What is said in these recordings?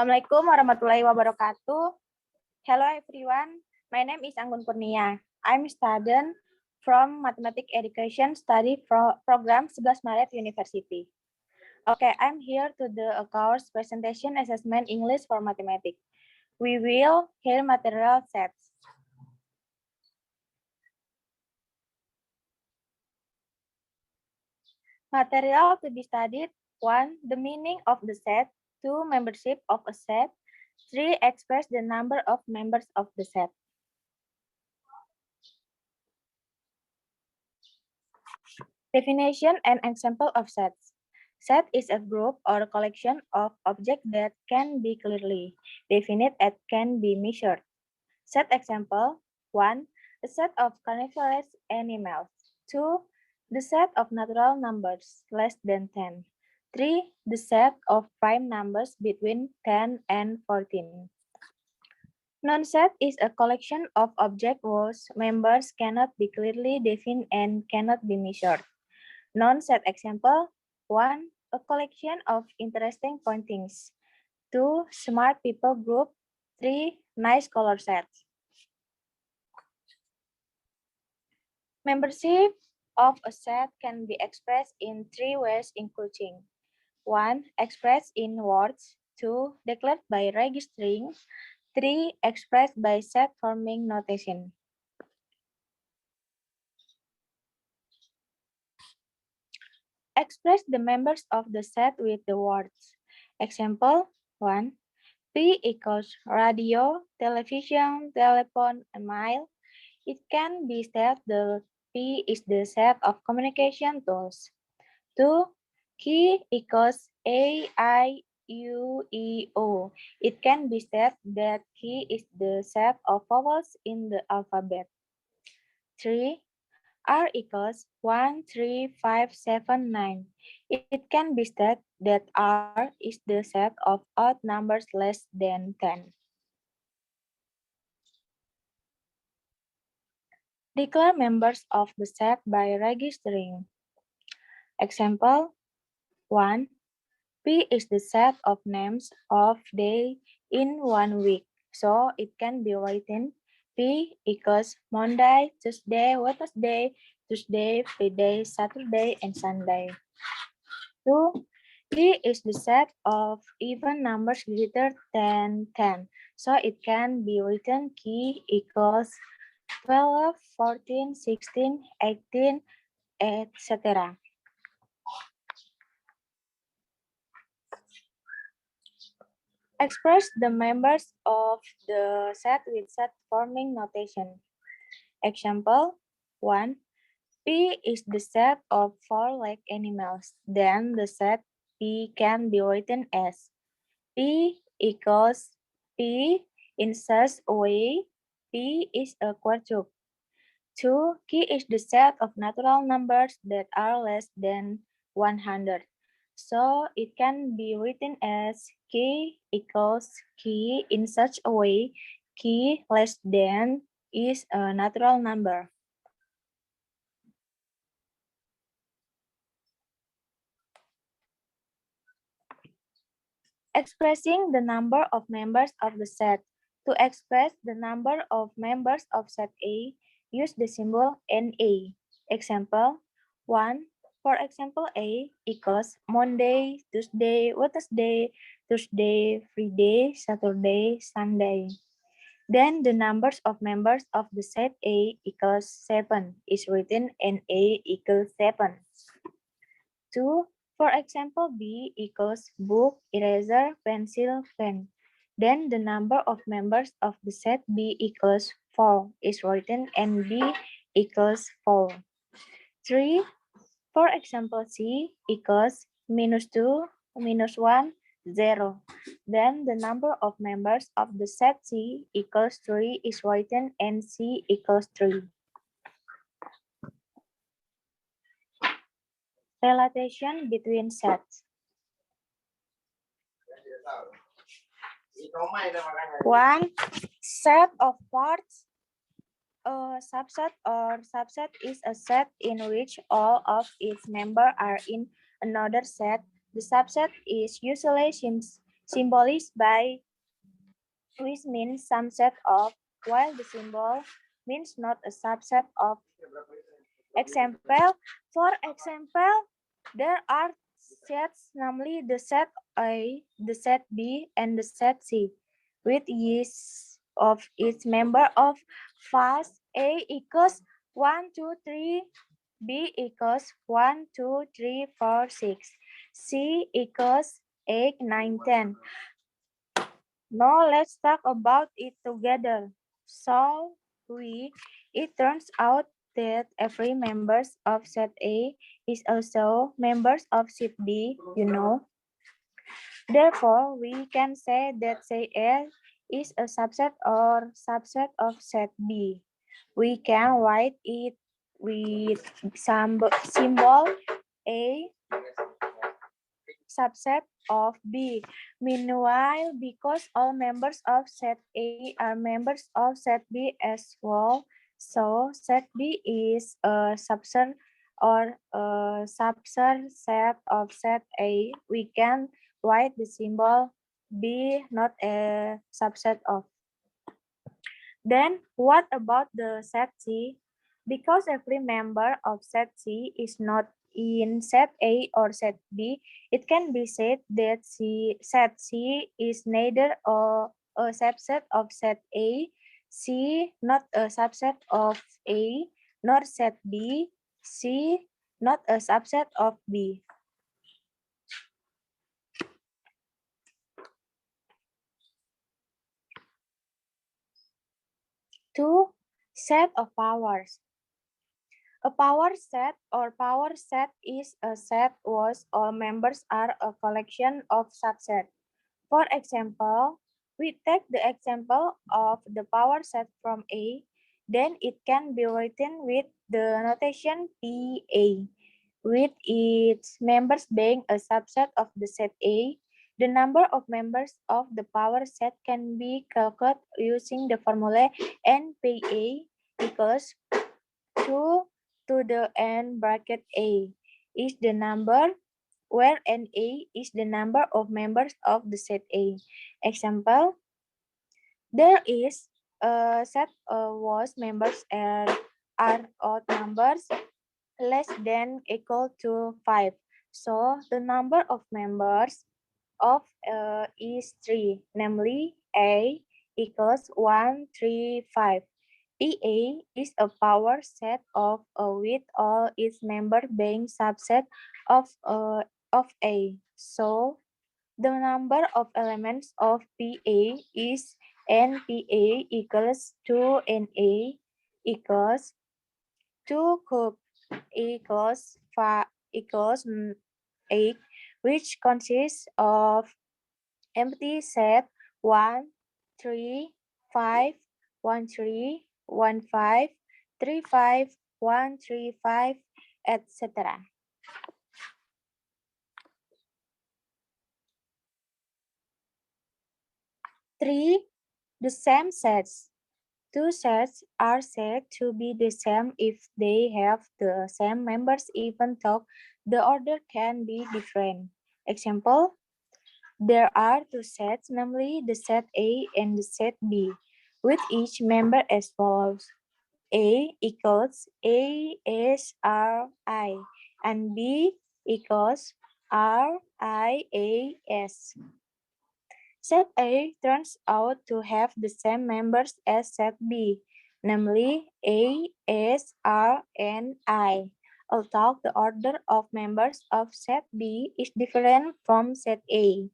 Assalamualaikum warahmatullahi wabarakatuh. Hello everyone, my name is Anggun Kurnia. I'm a student from Mathematics Education Study Program 11 Maret University. Okay, I'm here to do a course presentation assessment English for Mathematics. We will hear material sets. Material to be studied: 1. The meaning of the set. 2. Membership of a set. 3. Express the number of members of the set. Definition and example of sets. Set is a group or collection of objects that can be clearly defined and can be measured. Set example: 1. A set of carnivorous animals. 2. The set of natural numbers less than 10. 3. The set of prime numbers between 10 and 14. Non-set is a collection of objects whose members cannot be clearly defined and cannot be measured. Non-set example: 1. A collection of interesting paintings. 2. Smart people group. 3. Nice color sets. Membership of a set can be expressed in 3 ways, including: 1. Expressed in words. 2. Declared by registering. 3. Expressed by set-forming notation. Express the members of the set with the words. Example 1. P equals radio, television, telephone, email. It can be said that P is the set of communication tools. 2. Key equals A, I, U, E, O. It can be said that key is the set of vowels in the alphabet. 3. R equals 1, 3, 5, 7, 9. It can be said that R is the set of odd numbers less than 10. Declare members of the set by registering. Example 1. P is the set of names of days in 1 week, so it can be written P equals Monday, Tuesday, Wednesday, Tuesday, Friday, Saturday, and Sunday. 2. P is the set of even numbers greater than 10, so it can be written K equals 12, 14, 16, 18, etc. Express the members of the set with set-forming notation. Example 1. P is the set of 4-legged animals. Then the set P can be written as P equals P in such a way P is a quadruple. 2. K is the set of natural numbers that are less than 100. So it can be written as K equals K in such a way K less than is a natural number. Expressing the number of members of the set. To express the number of members of set A, use the symbol NA. Example 1. For example, A equals Monday, Tuesday, Wednesday, Thursday, Friday, Saturday, Sunday. Then the numbers of members of the set A equals 7 is written NA equals 7. 2. For example, B equals book, eraser, pencil, pen. Then the number of members of the set B equals 4 is written and B equals 4. 3. For example, C equals -2, -1, 0. Then the number of members of the set C equals 3 is written and C equals 3. Relation between sets. 1. Set of parts. A subset or subset is a set in which all of its members are in another set. The subset is usually symbolized by which means some set of, while the symbol means not a subset of. Example, for example, there are sets, namely the set A, the set B, and the set C, with each of its member of fast A equals 1, 2, 3, B equals 1, 2, 3, 4, 6, C equals 8, 9, 10. Now let's talk about it together. So it turns out that every members of set A is also members of set B, you know. Therefore, we can say that set A is a subset or subset of set B. We can write it with some symbol A subset of B. Meanwhile, because all members of set A are members of set B as well, so set B is a subset or a subset of set A. We can write the symbol B, not a subset of. Then what about the set C? Because every member of set C is not in set A or set B, it can be said that set C is neither a subset of set A, C not a subset of A, nor set B, C not a subset of B. Two, set of powers. A power set or power set is a set whose all members are a collection of subsets. For example, we take the example of the power set from A, then it can be written with the notation PA, with its members being a subset of the set A. The number of members of the power set can be calculated using the formula NPA equals 2 to the n bracket A is the number where NA is the number of members of the set A. Example, there is a set whose members are odd numbers less than equal to 5. So the number of members of is 3, namely A equals 1, 3, 5. PA is a power set of with all its members being subset of A. So the number of elements of PA is NPA equals 2NA equals 2 cube equals 5 equals 8, which consists of empty set 1, 3, 5, 1, 3, 1, 5, 3, 5, 1, 3, 5, etc. 3. The same sets. Two sets are said to be the same if they have the same members even though the order can be different. Example, there are two sets, namely the set A and the set B, with each member as follows. A equals ASRI and B equals RIAS. Set A turns out to have the same members as set B, namely A, S, R, and I. Although the order of members of set B is different from set A,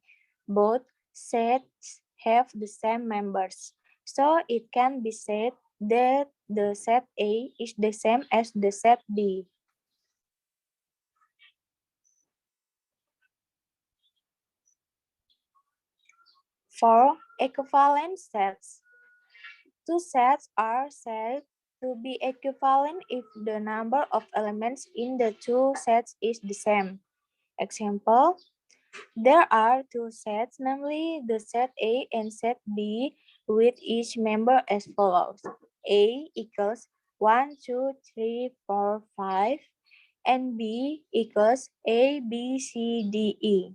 both sets have the same members. So it can be said that the set A is the same as the set B. For equivalent sets, two sets are said to be equivalent if the number of elements in the two sets is the same. Example, there are two sets, namely the set A and set B, with each member as follows. A equals 1, 2, 3, 4, 5, and B equals A, B, C, D, E.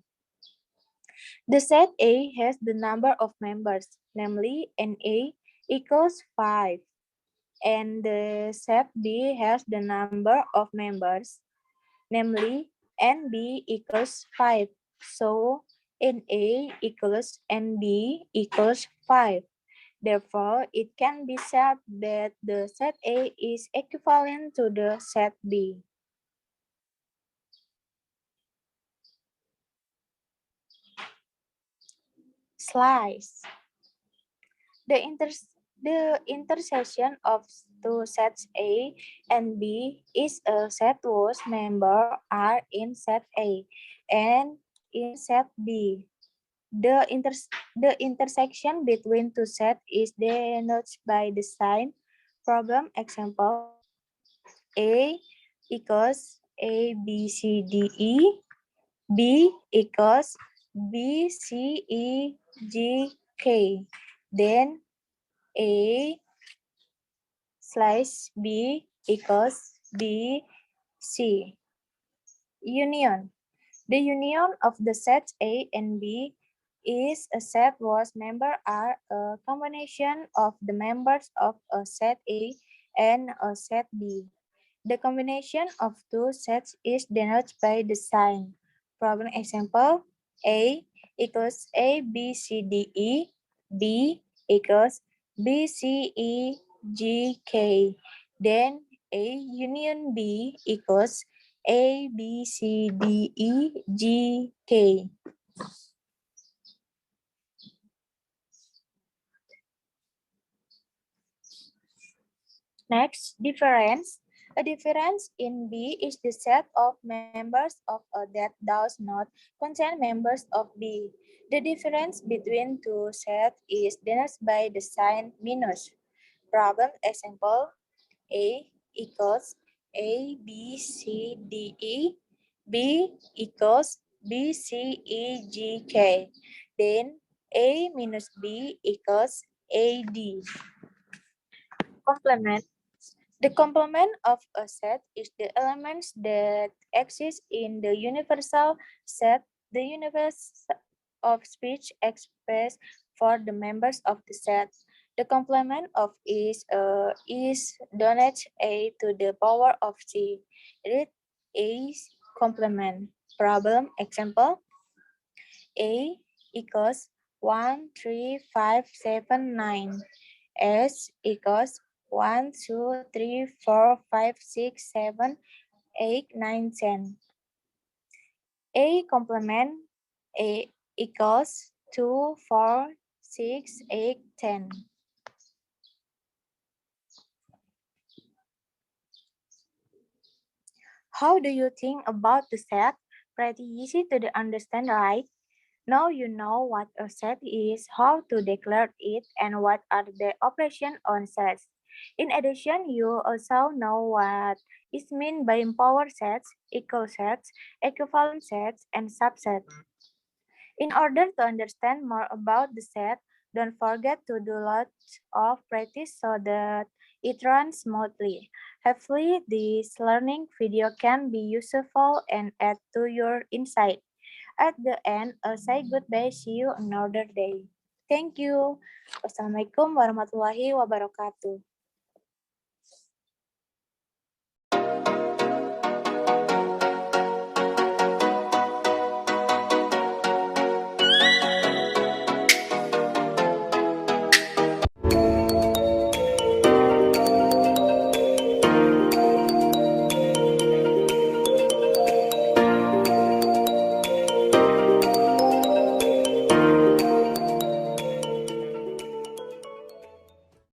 The set A has the number of members, namely NA equals 5. And the set B has the number of members, namely NB equals 5. So NA equals NB equals 5. Therefore, it can be said that the set A is equivalent to the set B. Slice. The, the intersection of two sets A and B is a set whose members are in set A and in set B. The intersection between two sets is denoted by the sign. Problem example: A equals A, B, C, D, E. B equals B, C, E, G, K. Then A slice B equals B, C. Union. The union of the sets A and B is a set whose members are a combination of the members of a set A and a set B. The combination of two sets is denoted by the sign. Problem example: A equals A, B, C, D, E. B equals B, C, E, G, K. Then A union B equals A, B, C, D, E, G, K. Next, difference. A difference in B is the set of members of A that does not contain members of B. The difference between two sets is denoted by the sign minus. Problem example: A equals A, B, C, D, E. B equals B, C, E, G, K. Then A minus B equals AD. Complement. The complement of a set is the elements that exist in the universal set, the universe of speech expressed for the members of the set. The complement of is donate A to the power of C. Read A's complement. Problem example: A equals 1, 3, 5, 7, 9. S equals 1, 2, 3, 4, 5, 6, 7, 8, 9, 10. A complement A equals 2, 4, 6, 8, 10. How do you think about the set? Pretty easy to understand, right? Now you know what a set is, how to declare it, and what are the operations on sets. In addition, you also know what is meant by power sets, equal sets, equivalent sets, and subsets. In order to understand more about the set, don't forget to do lots of practice so that it runs smoothly. Hopefully, this learning video can be useful and add to your insight. At the end, I'll say goodbye. See you another day. Thank you. Wassalamualaikum warahmatullahi wabarakatuh.